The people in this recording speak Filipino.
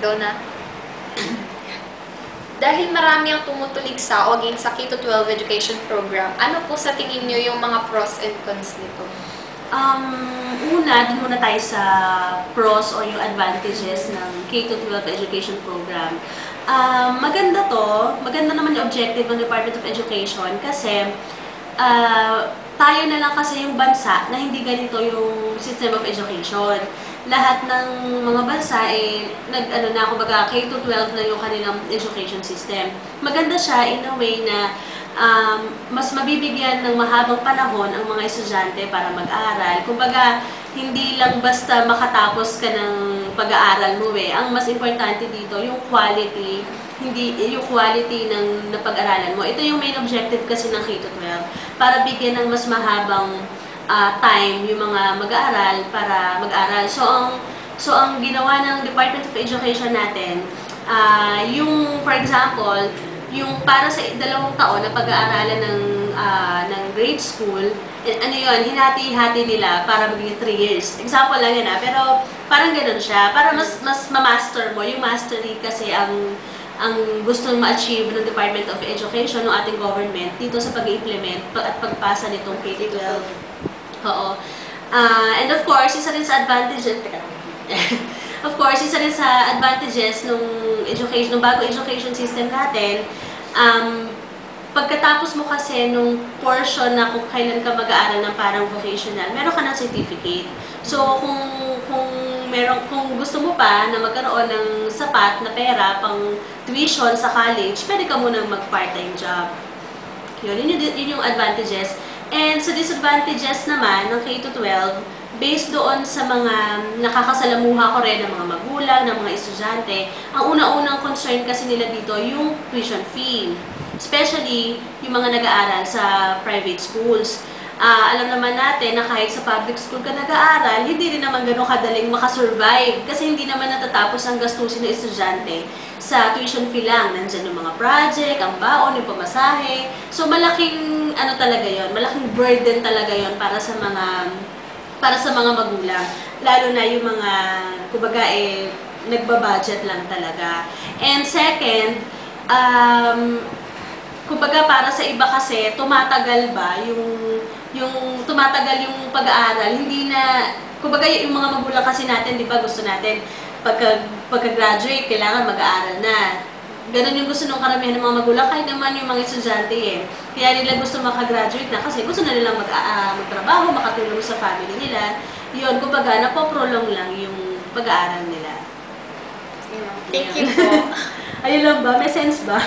Donna? Dahil marami ang tumutulig sa o against sa K-12 education program, ano po sa tingin niyo yung mga pros and cons nito? Una, dun muna tayo sa pros o yung advantages ng K-12 education program. Maganda naman yung objective ng Department of Education kasi tayo na lang kasi yung bansa na hindi ganito yung system of education. Lahat ng mga bansa kumbaga K-12 na yung kanilang education system. Maganda siya in a way na mas mabibigyan ng mahabang panahon ang mga estudyante para mag-aral. Kumbaga, hindi lang basta makatapos ka ng pag-aaral mo Ang mas importante dito, yung quality, hindi yung quality ng napag-aralan mo. Ito yung main objective kasi ng K-12 para bigyan ng mas mahabang time yung mga mag-aaral para mag-aral. So ang ginawa ng Department of Education natin, for example, yung para sa 2 taon na pag-aaralan ng grade school, hinati-hati nila para maging 3 years. Example lang yan pero parang ganoon siya. Para mas ma-master mo, yung mastery kasi ang gustong ma-achieve ng Department of Education ng ating government dito sa pag-implement at pagpasa nitong K-12. Oo. And of course, isa rin sa advantages, nung bago education system natin, pagkatapos mo kasi nung portion na kung kailan ka mag-aaral ng parang vocational, meron ka ng certificate. So, kung gusto mo pa na magkaroon ng sapat na pera pang tuition sa college, pwede ka munang mag-part-time job. Yun yung advantages. And sa disadvantages naman ng K-12, based doon sa mga nakakasalamuha ko rin ng mga magulang, ng mga estudyante, ang una-unang concern kasi nila dito yung tuition fee. Especially yung mga nag-aaral sa private schools. Alam naman natin na kahit sa public school ka nag-aaral, hindi rin naman ganun kadaling makasurvive kasi hindi naman natatapos ang gastusin ng estudyante sa tuition fee lang. Nandyan yung mga project, ang baon, yung pamasahe. So malaking malaking burden talaga yon para sa mga magulang. Lalo na yung mga, kumbaga nagbabudget lang talaga. And second, kumbaga para sa iba kasi, tumatagal yung pag-aaral, kumbaga yung mga magulang kasi natin, di ba, gusto natin, pagka-graduate, kailangan mag-aaral na. Ganun yung gusto ng karamihan ng mga magulang, kahit naman yung mga estudyante Kaya nila gusto makagraduate na kasi gusto na nilang magtrabaho, makatulong sa family nila. Yun, kumbaga, napoprolong lang yung pag-aaral nila. Thank you po. Ayun lang ba? May sense ba?